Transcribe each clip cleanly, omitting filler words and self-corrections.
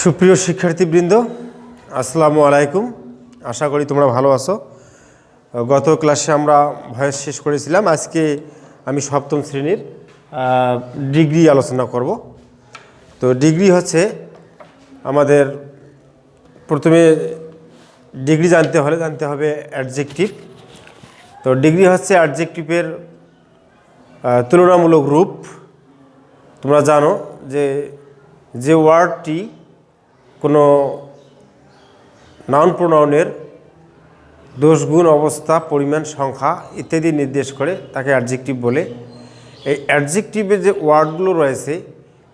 সুপ্রিয় শিক্ষার্থীবৃন্দ, আসসালামু আলাইকুম। আশা করি তোমরা ভালো আছো। গত ক্লাসে আমরা ভয়েস শেষ করেছিলাম। আজকে আমি সপ্তম শ্রেণীর ডিগ্রি আলোচনা করব। তো ডিগ্রি হচ্ছে আমাদের প্রথমে ডিগ্রি জানতে হবে অ্যাডজেক্টিভ। তো ডিগ্রি হচ্ছে অ্যাডজেক্টিভের তুলনামূলক রূপ। তোমরা জানো যে ওয়ার্ডটি কোনো নাউন প্রোনাউনের দোষ, গুণ, অবস্থা, পরিমাণ, সংখ্যা ইত্যাদি নির্দেশ করে তাকে অ্যাডজেক্টিভ বলে। এই অ্যাডজেক্টিভের যে ওয়ার্ডগুলো রয়েছে,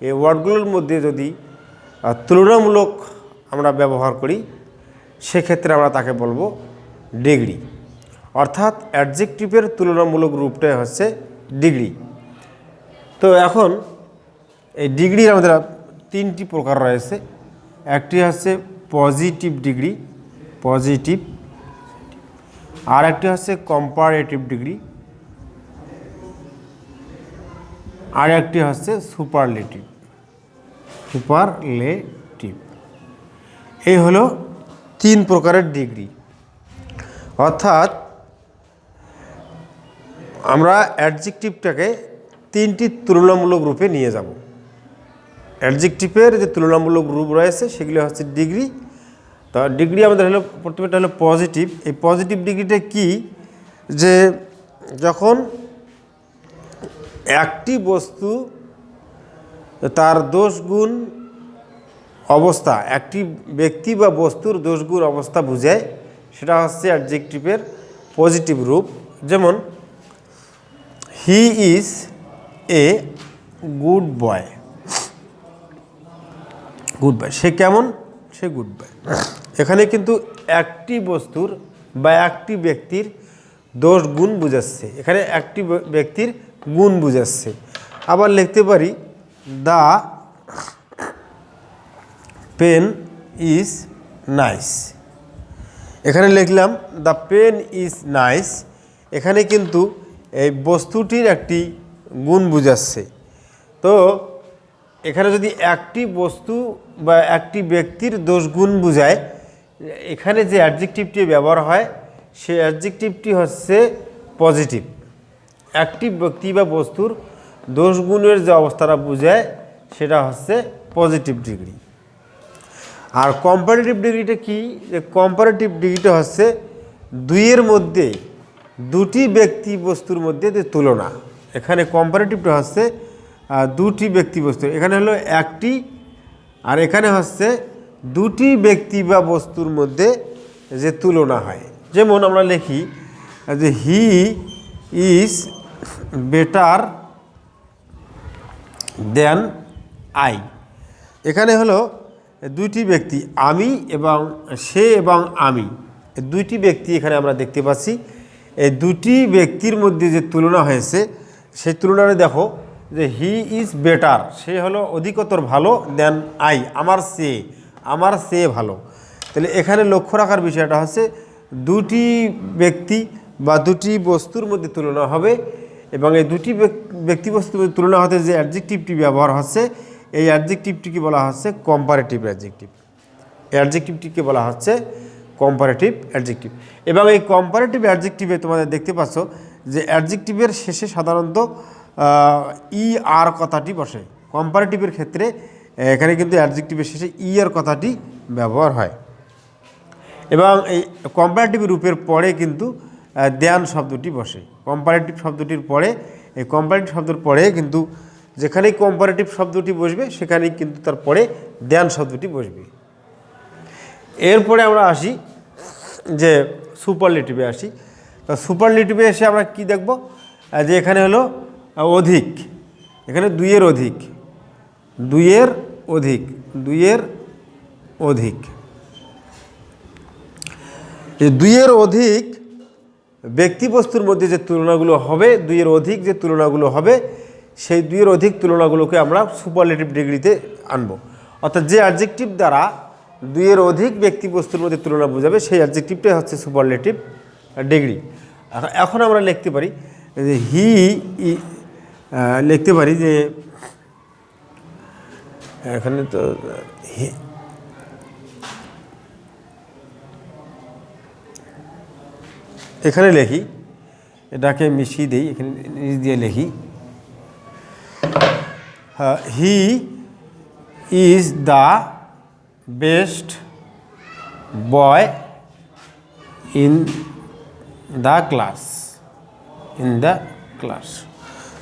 এই ওয়ার্ডগুলোর মধ্যে যদি তুলনামূলক আমরা ব্যবহার করি, সেক্ষেত্রে আমরা তাকে বলবো ডিগ্রি। অর্থাৎ অ্যাডজেক্টিভের তুলনামূলক রূপটাই হচ্ছে ডিগ্রি। তো এখন এই ডিগ্রির আমাদের তিনটি প্রকার রয়েছে। একটি হচ্ছে পজিটিভ ডিগ্রি, পজিটিভ। আর একটি হচ্ছে কম্পারেটিভ ডিগ্রি, আর একটি হচ্ছে সুপারলেটিভ। সুপারলেটিভ এই হলো তিন প্রকারের ডিগ্রি। অর্থাৎ আমরা অ্যাডজেক্টিভটাকে তিনটি তুলনামূলক রূপে নিয়ে যাব। অ্যাডজেক্টিভের যে তুলনামূলক রূপ রয়েছে সেগুলো হচ্ছে ডিগ্রি। তো ডিগ্রি আমাদের হলো প্রথমেটা হলো পজিটিভ। এই পজিটিভ ডিগ্রিটা কি, যে যখন একটি বস্তু তার দোষ, গুণ, অবস্থা, একটি ব্যক্তি বা বস্তুর দোষ, গুণ, অবস্থা বোঝায়, সেটা হচ্ছে অ্যাডজেক্টিভের পজিটিভ রূপ। যেমন he is a good boy. Good boy, সে কেমন? সে গুড বয়। এখানে কিন্তু একটি বস্তুর বা একটি ব্যক্তির দোষ, গুণ বুঝাচ্ছে, এখানে একটি ব্যক্তির গুণ বুঝাচ্ছে। আবার লিখতে পারি দ্য পেন ইজ নাইস। এখানে লিখলাম দ্য পেন ইজ নাইস। এখানে কিন্তু এই বস্তুটির একটি গুণ বুঝাচ্ছে। তো এখানে যদি একটি বস্তু বা একটি ব্যক্তির দোষ, গুণ বুঝায়, এখানে যে অ্যাডজেক্টিভটি ব্যবহার হয় সেই অ্যাডজেক্টিভটি হচ্ছে পজিটিভ। একটি ব্যক্তি বা বস্তুর দোষ, গুণের যে অবস্থাটা বুঝায় সেটা হচ্ছে পজিটিভ ডিগ্রি। আর কম্পারেটিভ ডিগ্রিটা কি? যে কম্পারেটিভ ডিগ্রিটা হচ্ছে দুইয়ের মধ্যে, দুটি ব্যক্তি বস্তুর মধ্যে যে তুলনা। এখানে কম্পারেটিভটা হচ্ছে দুটি ব্যক্তি বস্তু, এখানে হলো একটি, আর এখানে হচ্ছে দুটি ব্যক্তি বা বস্তুর মধ্যে যে তুলনা হয়। যেমন আমরা লিখি যে he is better than I. এখানে হলো দুইটি ব্যক্তি, আমি এবং সে এবং আমি, দুইটি ব্যক্তি এখানে আমরা দেখতে পাচ্ছি। এই দুটি ব্যক্তির মধ্যে যে তুলনা হয়েছে, সেই তুলনাটা দেখো যে হি ইজ বেটার, সে হলো অধিকতর ভালো, দেন আই, আমার চেয়ে ভালো। তাহলে এখানে লক্ষ্য রাখার বিষয়টা হচ্ছে দুটি ব্যক্তি বা দুটি বস্তুর মধ্যে তুলনা হবে, এবং এই দুটি ব্যক্তি বস্তুর মধ্যে তুলনা হতে যে অ্যাডজেক্টিভটি ব্যবহার হচ্ছে, এই অ্যাডজেক্টিভটিকে বলা হচ্ছে কম্পারেটিভ অ্যাডজেক্টিভ। এই অ্যাডজেক্টিভটিকে বলা হচ্ছে কম্পারেটিভ অ্যাডজেক্টিভ। এবং এই কম্পারেটিভ অ্যাডজেক্টিভে তোমাদের দেখতে পাচ্ছ যে অ্যাডজেক্টিভের শেষে সাধারণত ই আর কথাটি বসে। কম্পারেটিভের ক্ষেত্রে এখানে কিন্তু অ্যাডজেক্টিভের শেষে ই আর কথাটি ব্যবহার হয়। এবং এই কম্পারেটিভ রূপের পরে কিন্তু দেন শব্দটি বসে। কম্পারেটিভ শব্দটির পরে, এই কম্পারেটিভ শব্দের পরে কিন্তু যেখানেই কম্পারেটিভ শব্দটি বসবে সেখানেই কিন্তু তার পরে দেন শব্দটি বসবে। এরপরে আমরা আসি যে সুপারলেটিভে আসি। তো সুপারলেটিভে এসে আমরা কি দেখব, যে এখানে হলো অধিক, এখানে দুইয়ের অধিক, দুইয়ের অধিক, দুইয়ের অধিক। এই দুইয়ের অধিক ব্যক্তিবস্তুর মধ্যে যে তুলনাগুলো হবে, দুইয়ের অধিক যে তুলনাগুলো হবে, সেই দুইয়ের অধিক তুলনাগুলোকে আমরা সুপারলেটিভ ডিগ্রিতে আনব। অর্থাৎ যে অ্যাডজেক্টিভ দ্বারা দুইয়ের অধিক ব্যক্তিবস্তুর মধ্যে তুলনা বোঝাবে সেই অ্যাডজেক্টিভটাই হচ্ছে সুপারলেটিভ ডিগ্রি। এখন আমরা লিখতে পারি যে লিখতে পারি যে এখানে তো এখানে লিখি, এটাকে মিশিয়ে দিই, এখানে নিচ দিয়ে লিখি he is the best boy in the class.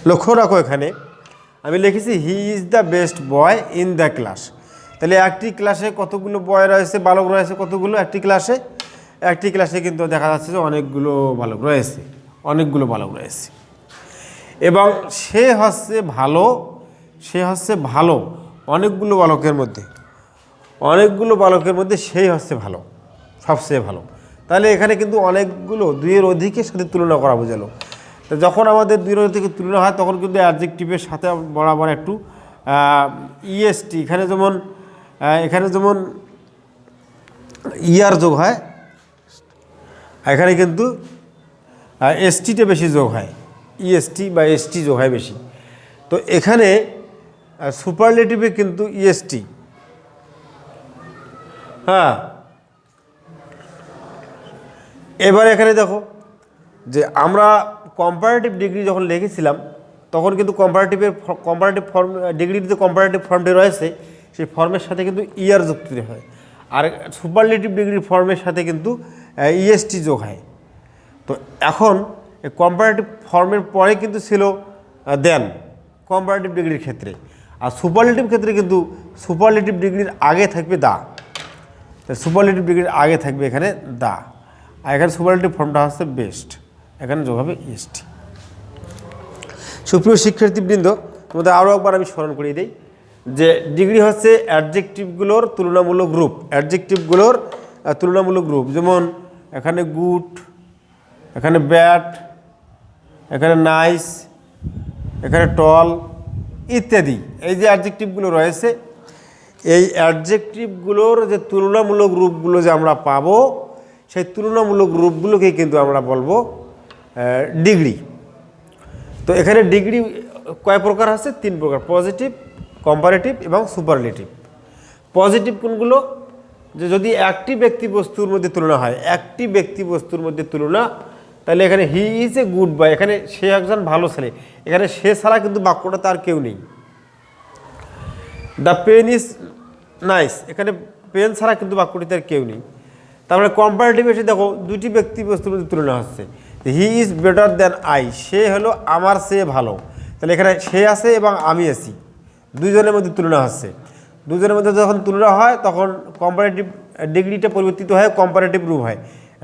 লক্ষ্য রাখো, এখানে আমি লিখেছি he is the best boy in the class. তাহলে একটি ক্লাসে কতগুলো বয় রয়েছে, বালক রয়েছে কতগুলো? একটি ক্লাসে কিন্তু দেখা যাচ্ছে যে অনেকগুলো বালক রয়েছে, এবং সে হচ্ছে ভালো অনেকগুলো বালকের মধ্যে সেই হচ্ছে ভালো, সবচেয়ে ভালো। তাহলে এখানে কিন্তু অনেকগুলো, দুইয়ের অধিকের সাথে তুলনা করা বোঝালো। তো যখন আমাদের দুইয়ের অধিকের তুলনা হয় তখন কিন্তু অ্যাডজেক্টিভের সাথে বরাবর একটু ইএসটি, এখানে যেমন ইয়ার যোগ হয়, এখানে কিন্তু এসটিটা বেশি যোগ হয়, ইএসটি বা এসটি যোগ হয় বেশি। তো এখানে সুপারলেটিভে কিন্তু ইএসটি, হ্যাঁ। এবার এখানে দেখো যে আমরা কম্পারেটিভ ডিগ্রি যখন লিখেছিলাম তখন কিন্তু কম্পারেটিভ ফর্ম, ডিগ্রির যে কম্পারেটিভ ফর্মটি রয়েছে সেই ফর্মের সাথে কিন্তু ইয়ার যুক্ত হয়, আর সুপারলেটিভ ডিগ্রির ফর্মের সাথে কিন্তু ইএসটি যোগ হয়। তো এখন এই কম্পারেটিভ ফর্মের পরে কিন্তু ছিল দেন কম্পারেটিভ ডিগ্রির ক্ষেত্রে, আর সুপারলেটিভ ক্ষেত্রে কিন্তু সুপারলেটিভ ডিগ্রির আগে থাকবে দা। সুপারলেটিভ ডিগ্রির আগে থাকবে এখানে দা, আর এখানে সুপারলেটিভ ফর্মটা হচ্ছে বেস্ট, এখানে যোগ হবে ইএসটি। সুপ্রিয় শিক্ষার্থীবৃন্দ, তোমাদের আরও একবার আমি স্মরণ করিয়ে দিই যে ডিগ্রি হচ্ছে অ্যাডজেক্টিভগুলোর তুলনামূলক গ্রুপ, যেমন এখানে গুড, এখানে ব্যাড, এখানে নাইস, এখানে টল ইত্যাদি। এই যে অ্যাডজেক্টিভগুলো রয়েছে, এই অ্যাডজেক্টিভগুলোর যে তুলনামূলক রূপগুলো যে আমরা পাবো, সেই তুলনামূলক রূপগুলোকেই কিন্তু আমরা বলবো ডিগ্রি। তো এখানে ডিগ্রি কয় প্রকার আছে? 3 প্রকার: পজিটিভ, কম্পারেটিভ এবং সুপারলেটিভ। পজিটিভ কোনগুলো? যে যদি একটি ব্যক্তি বস্তুর মধ্যে তুলনা, তাহলে এখানে হি ইজ এ গুড বয়, এখানে সে একজন ভালো ছেলে, এখানে সে ছাড়া কিন্তু বাক্যটা তার কেউ নেই। দ্য পেন ইজ নাইস, এখানে পেন ছাড়া কিন্তু বাক্যটি তার কেউ নেই। তারপরে কম্পারেটিভ এসে দেখো দুটি ব্যক্তি বস্তুর মধ্যে তুলনা হচ্ছে, he is better than I, সে হলো আমার চেয়ে ভালো। তাহলে এখানে সে আছে এবং আমি আছি, দুইজনের মধ্যে তুলনা হচ্ছে। দুজনের মধ্যে যখন তুলনা হয় তখন কম্পারেটিভ ডিগ্রিটা পরিবর্তিত হয়, কম্পারেটিভ রূপ হয়।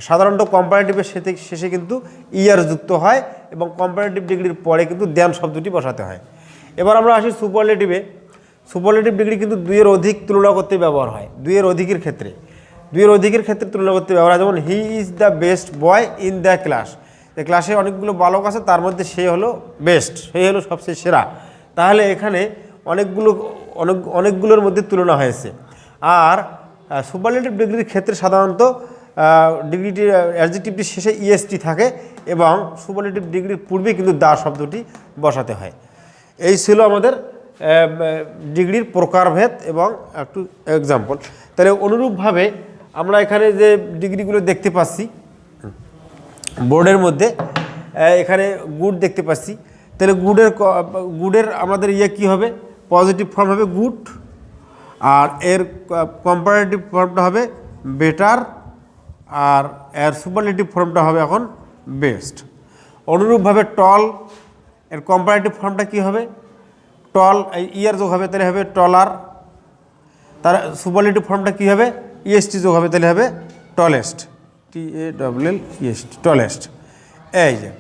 সাধারণত কম্পারেটিভের শেষে কিন্তু ইয়ার যুক্ত হয় এবং কম্পারেটিভ ডিগ্রির পরে কিন্তু দেন শব্দটি বসাতে হয়। এবার আমরা আসি সুপারলেটিভে। সুপারলেটিভ ডিগ্রি কিন্তু দুইয়ের অধিক তুলনা করতে ব্যবহার হয়, দুইয়ের অধিকের ক্ষেত্রে তুলনা করতে ব্যবহার হয়। যেমন he is the best boy in the class, এই ক্লাসে অনেকগুলো বালক আছে, তার মধ্যে সে হলো বেস্ট, সেই হলো সবচেয়ে সেরা। তাহলে এখানে অনেকগুলোর মধ্যে তুলনা হয়েছে। আর সুপারলেটিভ ডিগ্রির ক্ষেত্রে সাধারণত ডিগ্রিটির অ্যাডজেক্টিভটির শেষে ইএসটি থাকে এবং সুপারলেটিভ ডিগ্রির পূর্বে কিন্তু দা শব্দটি বসাতে হয়। এই ছিল আমাদের ডিগ্রির প্রকারভেদ এবং একটু এক্সাম্পল। তাহলে অনুরূপভাবে আমরা এখানে যে ডিগ্রিগুলো দেখতে পাচ্ছি বোর্ডের মধ্যে, এখানে গুড দেখতে পাচ্ছি, তাহলে গুডের আমাদের কী হবে? পজিটিভ ফর্ম হবে গুড, আর এর কম্পারেটিভ ফর্মটা হবে বেটার, আর এর সুপারলেটিভ ফর্মটা হবে এখন বেস্ট। অনুরূপভাবে টল, এর কম্পারেটিভ ফর্মটা কী হবে? টল, ইয়ার যোগ হবে তাহলে হবে টলার, তার সুপারলেটিভ ফর্মটা কী হবে? ইএসটি যোগ হবে তাহলে হবে টলেস্ট, TALLEST, টলেস্ট। এই যে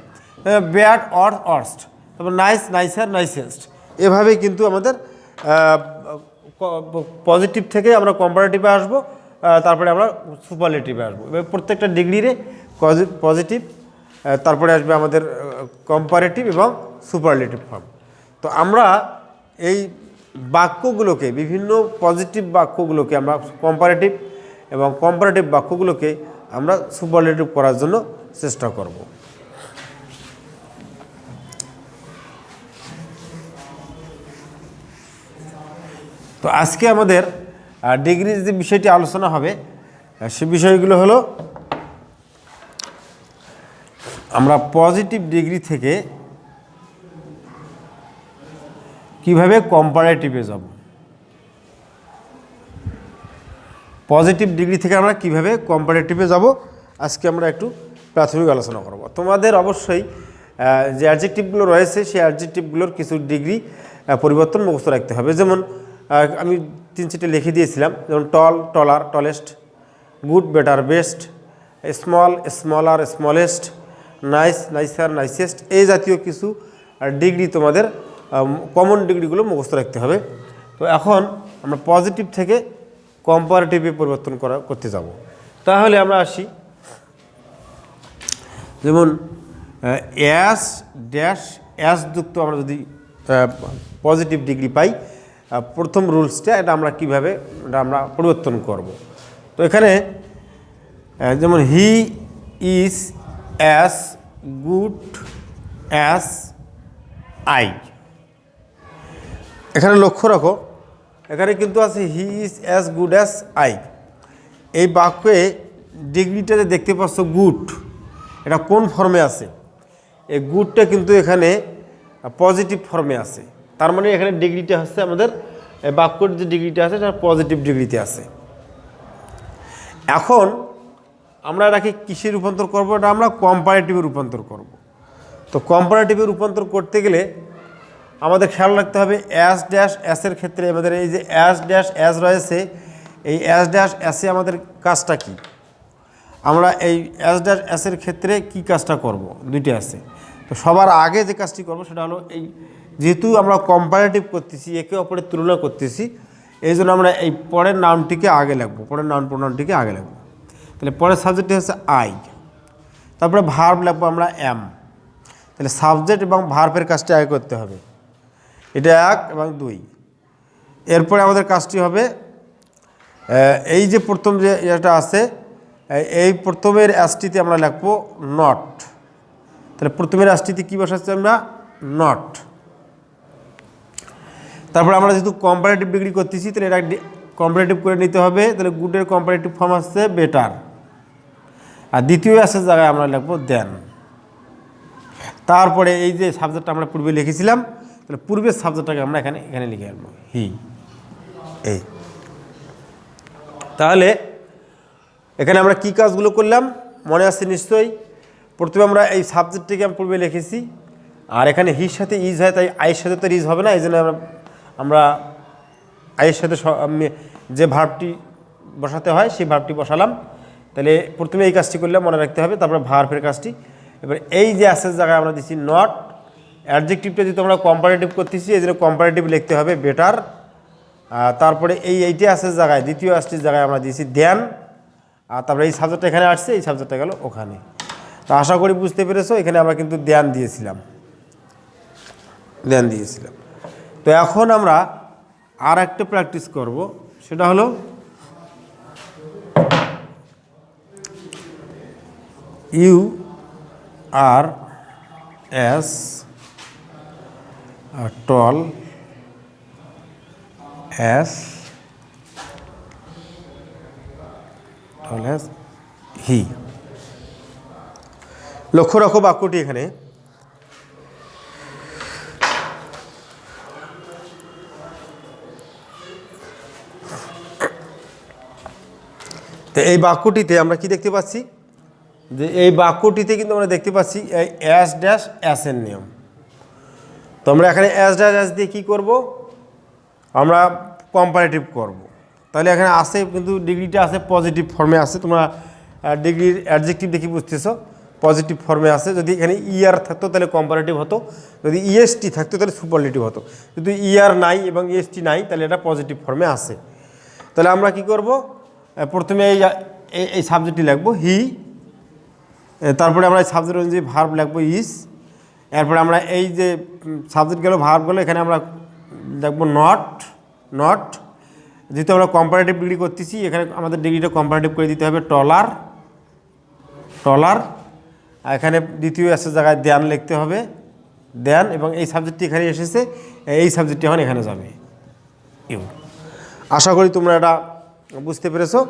ব্যাড অর অর্স্ট, তারপর নাইস, নাইসার, নাইসেস্ট। এভাবেই কিন্তু আমাদের পজিটিভ থেকে আমরা কম্পারেটিভে আসবো, তারপরে আমরা সুপারলেটিভে আসবো। প্রত্যেকটা ডিগ্রিরে পজিটিভ, তারপরে আসবে আমাদের কম্পারেটিভ এবং সুপারলেটিভ ফর্ম। তো আমরা এই বাক্যগুলোকে, বিভিন্ন পজিটিভ বাক্যগুলোকে আমরা কম্পারেটিভ এবং কম্পারেটিভ বাক্যগুলোকে আমরা সুপারলেটিভ করার জন্য চেষ্টা করব। তো আজকে আমাদের ডিগ্রির যে বিষয়টি আলোচনা হবে সে বিষয়গুলো হলো আমরা পজিটিভ ডিগ্রি থেকে কিভাবে কম্পারেটিভে যাব, পজিটিভ ডিগ্রি থেকে আমরা কিভাবে কম্পারেটিভে যাব আজকে আমরা একটু প্রাথমিক আলোচনা করব। তোমাদের অবশ্যই যে অ্যাডজেক্টিভগুলো রয়েছে সেই অ্যাডজেক্টিভগুলোর কিছু ডিগ্রি পরিবর্তন মুখস্থ রাখতে হবে। যেমন আমি 3-4টে লিখে দিয়েছিলাম, যেমন tall, taller, tallest, good, better, best, small, smaller, smallest, nice, nicer, nicest, এই জাতীয় কিছু ডিগ্রি তোমাদের কমন ডিগ্রিগুলো মুখস্থ রাখতে হবে। তো এখন আমরা পজিটিভ থেকে কম্পারেটিভে পরিবর্তন করতে যাব। তাহলে আমরা আসি, যেমন অ্যাস ড্যাশ অ্যাস যুক্ত আমরা যদি পজিটিভ ডিগ্রি পাই, প্রথম রুলসটা এটা আমরা কীভাবে এটা আমরা পরিবর্তন করব। তো এখানে যেমন he is as good as I, এখানে লক্ষ্য রাখো এখানে কিন্তু আছে he is as good as I. এই বাক্যে ডিগ্রিটাতে দেখতে পাচ্ছ গুড, এটা কোন ফর্মে আছে? এই গুডটা কিন্তু এখানে পজিটিভ ফর্মে আছে, তার মানে এখানে ডিগ্রিটা হচ্ছে আমাদের বাক্যর যে ডিগ্রিটা আছে এটা পজিটিভ ডিগ্রিতে আছে। এখন আমরা এটাকে কিসে রূপান্তর করব? এটা আমরা কম্পারেটিভে রূপান্তর করব। তো কম্পারেটিভে রূপান্তর করতে গেলে আমাদের খেয়াল রাখতে হবে অ্যাস ড্যাশ অ্যাসের ক্ষেত্রে আমাদের এই যে অ্যাস ড্যাশ অ্যাস রয়েছে, এই অ্যাস ড্যাশ অ্যাসে আমাদের কাজটা কি? আমরা এই অ্যাস ড্যাশ অ্যাসের ক্ষেত্রে কি কাজটা করব? দুইটি আছে। তো সবার আগে যে কাজটি করব সেটা হলো এই, যেহেতু আমরা কম্পারেটিভ করতেছি, একে অপরের তুলনা করতেছি, এই জন্য আমরা এই পরের নাউনটিকে আগে লিখব, পরের নাউন প্রোনাউনটিকে আগে লিখব। তাহলে পরের সাবজেক্টটি হচ্ছে আই, তারপরে ভার্ব লিখবো আমরা এম। তাহলে সাবজেক্ট এবং ভার্বের কাজটি আগে করতে হবে, এটা 1 এবং 2। এরপরে আমাদের কাজটি হবে এই যে প্রথম যে এটা আছে, এই প্রথমের অ্যাসটিতে আমরা লিখবো নট। তাহলে প্রথমের অ্যাসটিতে কী বসাচ্ছি আমরা? নট। তারপরে আমরা যেহেতু কম্পারেটিভ ডিগ্রি করতেছি তাহলে এটা কম্পারেটিভ করে নিতে হবে। তাহলে গুডের কম্পারেটিভ ফর্ম আসছে বেটার, আর দ্বিতীয় অ্যাসের জায়গায় আমরা লিখবো দেন। তারপরে এই যে সাবজেক্টটা আমরা পূর্বে লিখেছিলাম, তাহলে পূর্বের সাবজেক্টটাকে আমরা এখানে লিখে আনবো হি। এই তাহলে এখানে আমরা কি কাজগুলো করলাম মনে আসছে নিশ্চয়ই? প্রথমে আমরা এই সাবজেক্টটিকে আমি পূর্বে লিখেছি, আর এখানে হির সাথে ইজ হয়, তাই আইয়ের সাথে তো ইজ হবে না, এই জন্য আমরা আইয়ের সাথে যে ভার্বটি বসাতে হয় সেই ভার্বটি বসালাম। তাহলে প্রথমে এই কাজটি করলে মনে রাখতে হবে, তারপরে ভার্বের কাজটি। এবার এই যে অ্যাসের জায়গায় আমরা দিচ্ছি নট, অ্যাডজেক্টিভটা যেহেতু আমরা কম্পারেটিভ করতেছি এই জন্য কম্পারেটিভ লিখতে হবে বেটার। তারপরে এইটা অ্যাসের জায়গায় দ্বিতীয় অ্যাসটির জায়গায় আমরা দিয়েছি দেন, আর তারপরে এই সাবজেক্টটা এখানে আসছে, এই সাবজেক্টটা গেল ওখানে। তো আশা করি বুঝতে পেরেছো, এখানে আমরা কিন্তু দেন দিয়েছিলাম। তো এখন আমরা আর একটা প্র্যাকটিস করব, সেটা হলো you are as tall as he. লক্ষ্য রাখো বাক্যটি এখানে তো এই বাক্যটিতে আমরা কি দেখতে পাচ্ছি? যে এই বাক্যটিতে কিন্তু আমরা দেখতে পাচ্ছি এই অ্যাস ড্যাশ অ্যাসের নিয়ম। তো আমরা এখানে অ্যাস ড্যাশ অ্যাস দিয়ে কী করব? আমরা কম্পারেটিভ করব। তাহলে এখানে আসে কিন্তু ডিগ্রিটা আছে পজিটিভ ফর্মে আছে, তোমরা ডিগ্রির অ্যাডজেক্টিভ দেখি বুঝতেছো পজিটিভ ফর্মে আছে। যদি এখানে ইআর থাকতো তাহলে কম্পারেটিভ হতো, যদি ইএসটি থাকতো তাহলে সুপারলেটিভ হতো। যদি ইআর নাই এবং ইএসটি নাই তাহলে এটা পজিটিভ ফর্মে আসে। তাহলে আমরা কি করব? প্রথমে এই সাবজেক্টটি লিখবো হি, তারপরে আমরা এই সাবজেক্ট অনুযায়ী ভার্ব লিখবো ইজ, এরপরে আমরা এই যে সাবজেক্ট গেলো ভার্ব গেলো এখানে আমরা লিখবো নট। যেহেতু আমরা কম্পারেটিভ ডিগ্রি করতেছি এখানে আমাদের ডিগ্রিটা কম্পারেটিভ করে দিতে হবে টলার। এখানে দ্বিতীয় অ্যাসের জায়গায় দেন লিখতে হবে দেন, এবং এই সাবজেক্টটি এখানে এসেছে, এই সাবজেক্টটি এখন এখানে যাবে ইউ। আশা করি তোমরা এটা বুঝতে পেরেছো।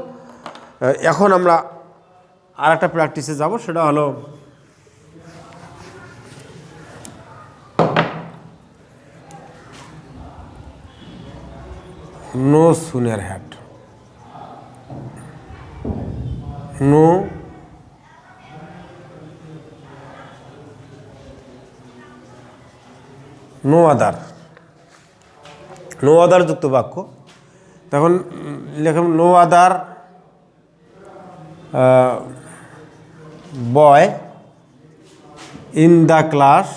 এখন আমরা আর একটা প্র্যাকটিসে যাব, সেটা হলো no sooner had, no no other, no other যুক্ত বাক্য। তখন লেখম no other boy in the class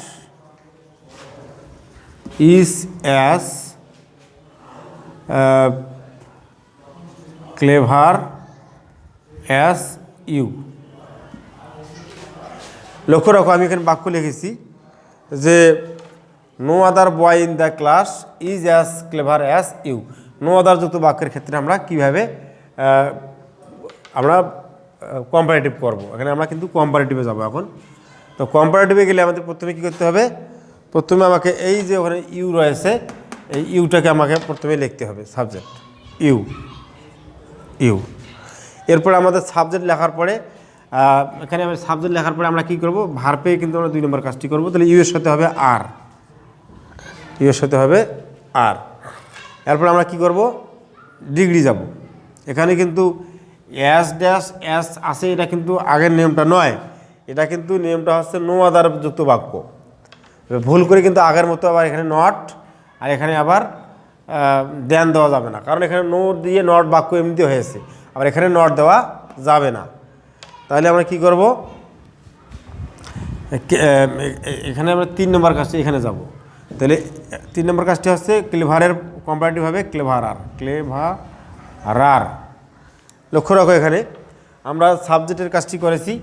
is as clever as you. লক্ষ্য রাখো আমি এখানে বাক্য লিখেছি যে no other boy in the class is as clever as you. No other যুক্ত বাক্যের ক্ষেত্রে আমরা কীভাবে আমরা কম্পারেটিভ করব, এখানে আমরা কিন্তু কম্পারেটিভে যাব এখন। তো কম্পারেটিভে গেলে আমাদের প্রথমে কী করতে হবে, প্রথমে আমাকে এই যে ওখানে ইউ রয়েছে এই ইউটাকে আমাকে প্রথমে লিখতে হবে, সাবজেক্ট ইউ, ইউ। এরপরে আমাদের সাবজেক্ট লেখার পরে এখানে আমি সাবজেক্ট লেখার পরে আমরা কী করবো, ভার্বে কিন্তু আমরা 2 নম্বর কাজটি করবো। তাহলে ইউ এর সাথে হবে আর, ইউ এর সাথে হবে আর। এরপর আমরা কি করব, ডিগ্রি যাব। এখানে কিন্তু অ্যাস ড্যাশ অ্যাস আছে, এটা কিন্তু আগের নিয়মটা নয়, এটা কিন্তু নিয়মটা হচ্ছে নো আদার যুক্ত বাক্য। ভুল করে কিন্তু আগের মতো আবার এখানে নট আর এখানে আবার দেন দেওয়া যাবে না, কারণ এখানে নো দিয়ে নট বাক্য এমনিতে হয়েছে, আবার এখানে নট দেওয়া যাবে না। তাহলে আমরা কি করব, এখানে আমরা 3 নম্বর কাজটি এখানে যাব। তাহলে 3 নম্বর কাজটি হচ্ছে ক্লেভারের কম্পারেটিভ হবে ক্লেভারার, ক্লেভারার। লক্ষ্য রাখো এখানে আমরা সাবজেক্টের কাজটি করেছি,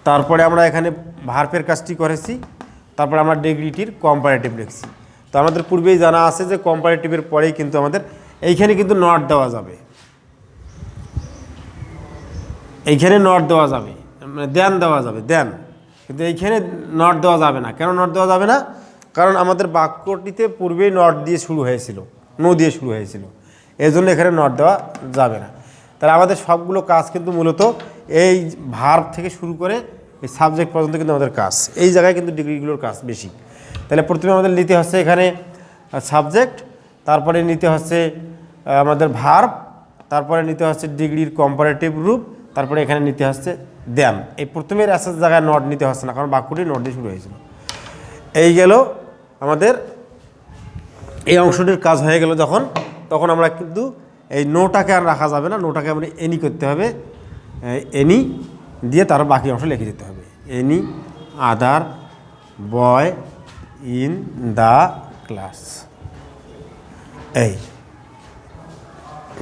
তারপরে আমরা এখানে ভার্বের কাজটি করেছি, তারপরে আমরা ডিগ্রিটির কম্পারেটিভ লিখছি। তো আমাদের পূর্বেই জানা আছে যে কম্পারেটিভের পরেই কিন্তু আমাদের এইখানে কিন্তু নট দেওয়া যাবে, এইখানে নট দেওয়া যাবে, মানে দেন দেওয়া যাবে, দেন। কিন্তু এইখানে নট দেওয়া যাবে না। কেন নট দেওয়া যাবে না, কারণ আমাদের বাক্যটিতে পূর্বেই নট দিয়ে শুরু হয়েছিল, নো দিয়ে শুরু হয়েছিল, এই জন্য এখানে নট দেওয়া যাবে না। তাহলে আমাদের সবগুলো কাজ কিন্তু মূলত এই ভার্ব থেকে শুরু করে এই সাবজেক্ট পর্যন্ত কিন্তু আমাদের কাজ, এই জায়গায় কিন্তু ডিগ্রিগুলোর কাজ বেশি। তাহলে প্রথমে আমাদের নিতে হচ্ছে এখানে সাবজেক্ট, তারপরে নিতে হচ্ছে আমাদের ভার্ব, তারপরে নিতে হচ্ছে ডিগ্রির কম্পারেটিভ রূপ, তারপরে এখানে নিতে হচ্ছে দেন। এই প্রথমের অ্যাসের জায়গায় নট নিতে হচ্ছে না, কারণ বাক্যটি নট দিয়ে শুরু হয়েছিল। এই গেল আমাদের এই অংশটির কাজ হয়ে গেল যখন, তখন আমরা কিন্তু এই নোটাকে আর রাখা যাবে না, নোটাকে আমরা এনি করতে হবে, এনি দিয়ে তার বাকি অংশ লিখে দিতে হবে। Any other boy in the class, এই।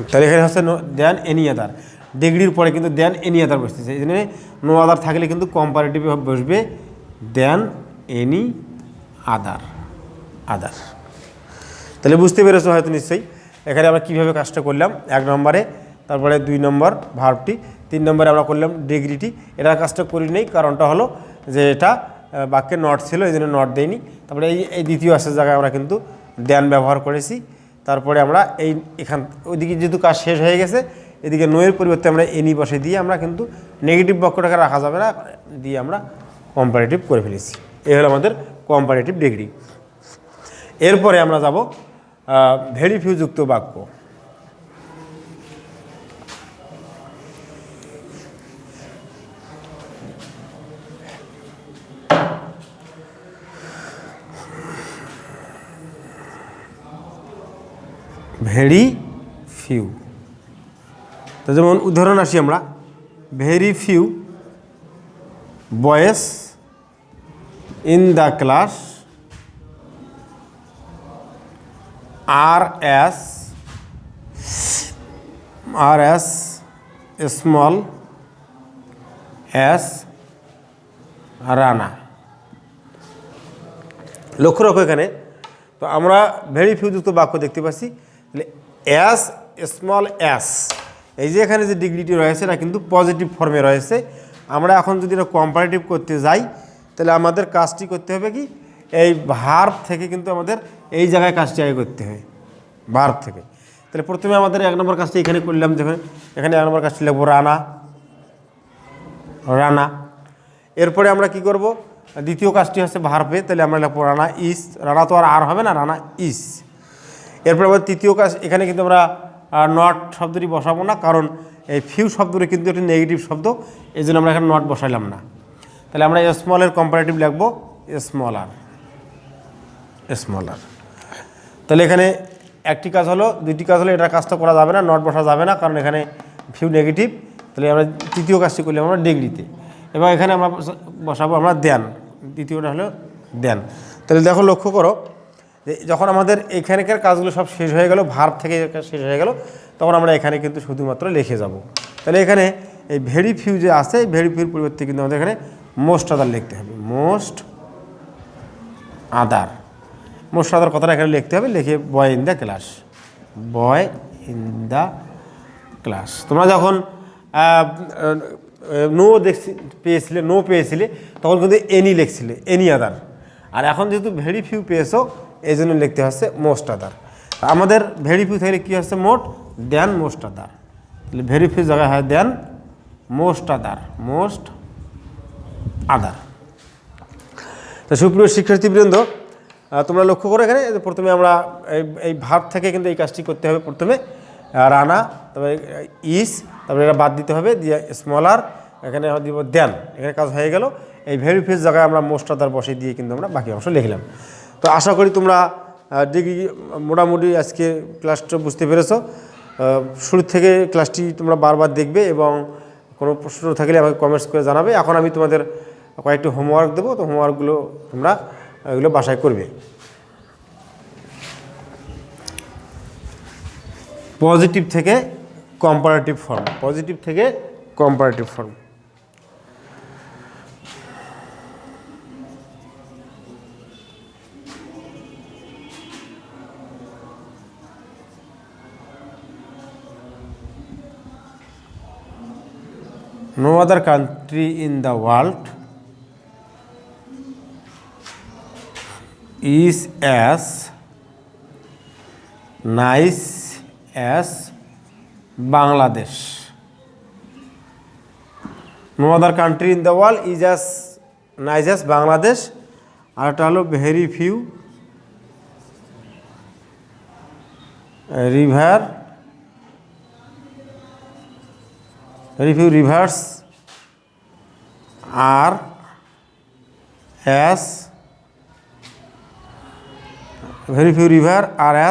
তাহলে এখানে হচ্ছে দেন এনি আদার, ডিগ্রির পরে কিন্তু দেন এনি আদার বসতেছে, এই জন্য নো আদার থাকলে কিন্তু কম্পারেটিভে বসবে দেন এনি আদার, আদার। তাহলে বুঝতে পেরেছো হয়তো নিশ্চয়ই এখানে আমরা কীভাবে কাজটা করলাম 1 নম্বরে, তারপরে 2 নম্বর ভার্বটি, 3 নম্বরে আমরা করলাম ডিগ্রিটি। এটার কাজটা করি নেই, কারণটা হলো যে এটা বাক্যে নট ছিল, এই জন্য নট দেয়নি। তারপরে এই দ্বিতীয় আসার জায়গায় আমরা কিন্তু দেন ব্যবহার করেছি। তারপরে আমরা এখান ওইদিকে যেহেতু কাজ শেষ হয়ে গেছে, এদিকে নোয়ের পরিবর্তে আমরা এনি বসে দিয়ে আমরা কিন্তু নেগেটিভ বাক্যটাকে রাখা যাবে না, দিয়ে আমরা কম্পারেটিভ করে ফেলেছি। এই হলো আমাদের কম্পারেটিভ ডিগ্রি। এরপরে আমরা যাব ভেরি ফিউ যুক্ত বাক্য। ভেরি ফিউ, তো যেমন উদাহরণ আসি আমরা, very few boys in the class are as small as Rana. লক্ষ্য রাখো এখানে, তো আমরা ভেরি ফিউ যুক্ত বাক্য দেখতে পাচ্ছি। তাহলে অ্যাজ স্মল অ্যাজ, এই যে এখানে যে ডিগ্রিটি রয়েছে এটা কিন্তু পজিটিভ ফর্মে রয়েছে। আমরা এখন যদি এটা কম্পারেটিভ করতে যাই, তাহলে আমাদের কাজটি করতে হবে কি, এই ভার্ব থেকে কিন্তু আমাদের এই জায়গায় কাজটি আগে করতে হবে, ভার্ব থেকে। তাহলে প্রথমে আমাদের 1 নম্বর কাজটি এখানে করলাম, যখন এখানে 1 নম্বর কাজটি লিখবো রানা, রানা। এরপরে আমরা কি করব, দ্বিতীয় কাজটি হচ্ছে ভার্বে, তাহলে আমরা লিখবো রানা ইস, রানা তো আর হবে না, রানা ইস। এরপর আবার তৃতীয় কাজ, এখানে কিন্তু আমরা নট শব্দটি বসাবো না, কারণ এই ফিউ শব্দটি কিন্তু একটি নেগেটিভ শব্দ, এই জন্য আমরা এখানে নট বসাইলাম না। তাহলে আমরা স্মলের কম্পারেটিভ লিখব স্মলার, স্মলার। তাহলে এখানে একটি কাজ হলো, দুইটি কাজ হলো, এটা কাজটা করা যাবে না, নট বসা যাবে না, কারণ এখানে ফিউ নেগেটিভ। তাহলে আমরা তৃতীয় কাজটি করলাম আমরা ডিগ্রিতে, এবং এখানে আমরা বসাবো আমরা দেন, দ্বিতীয়টা হলো দেন। তাহলে দেখো, লক্ষ্য করো যে যখন আমাদের এখানকার কাজগুলো সব শেষ হয়ে গেল, ভার্ব থেকে শেষ হয়ে গেল, তখন আমরা এখানে কিন্তু শুধুমাত্র লিখে যাব। তাহলে এখানে এই ভেরি ফিউ যে আছে, এই ভেরি ফিউর পরিবর্তে কিন্তু আমাদের এখানে মোস্ট আদার লিখতে হবে, মোস্ট আদার। মোস্ট আদার কথাটা এখানে লিখতে হবে, লিখে বয় in the class, boy in the class. তোমরা যখন নো পেয়েছিলে, নো পেয়েছিলে, তখন কিন্তু এনি লিখছিলে, এনি আদার। আর এখন যেহেতু ভেরি ফিউ পেয়েছো, এই জন্য লিখতে হচ্ছে মোস্ট আদার। আমাদের ভেরি ফিউ থাকলে কী হচ্ছে, মোট দেন মোস্ট আদার। তাহলে ভেরি ফিউ জায়গায় হয় দেন মোস্ট আদার, মোস্ট আদার। তো সুপ্রিয় শিক্ষার্থীবৃন্দ, তোমরা লক্ষ্য করো এখানে প্রথমে আমরা এই ভার্ব থেকে কিন্তু এই কাজটি করতে হবে। প্রথমে রানা, তারপরে ইস, তারপরে এটা বাদ দিতে হবে, দিয়ে স্মলার, এখানে দিব দেন। এখানে কাজ হয়ে গেল। এই ভেরি ফিউ জায়গায় আমরা মোস্ট আদার বসে দিয়ে কিন্তু আমরা বাকি অংশ লিখলাম। তো আশা করি তোমরা ডিগ্রি মোটামুটি আজকে ক্লাসটা বুঝতে পেরেছো। শুরু থেকে ক্লাসটি তোমরা বারবার দেখবে, এবং কোনো প্রশ্ন থাকলে আমাকে কমেন্টস করে জানাবে। এখন আমি তোমাদের কয়েকটি হোমওয়ার্ক দেবো, তো হোমওয়ার্কগুলো তোমরা এগুলো বাসায় করবে। পজিটিভ থেকে কম্পারেটিভ ফর্ম, পজিটিভ থেকে comparative form. No other country in the world is as nice as Bangladesh. No other country in the world is as nice as Bangladesh. আর একটা হলো very few rivers are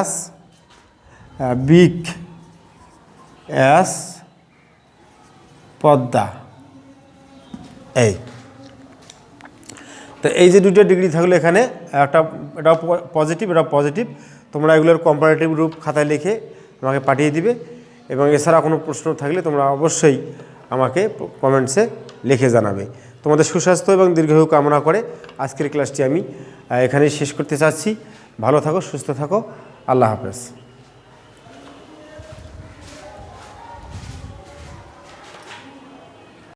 as big as Padma. এই তো এই যে দুটো degree থাকলো এখানে, এটা পজিটিভ, এটা পজিটিভ। তোমরা এগুলোর কম্পারেটিভ রূপ খাতায় লিখে আমাকে পাঠিয়ে দিবে, এবং এছাড়া কোনো প্রশ্ন থাকলে তোমরা অবশ্যই আমাকে কমেন্টসে লিখে জানাবে। তোমাদের সুস্বাস্থ্য এবং দীর্ঘায়ু কামনা করে আজকের ক্লাসটি আমি এখানেই শেষ করতে চাচ্ছি। ভালো থাকো, সুস্থ থাকো, আল্লাহ হাফেজ।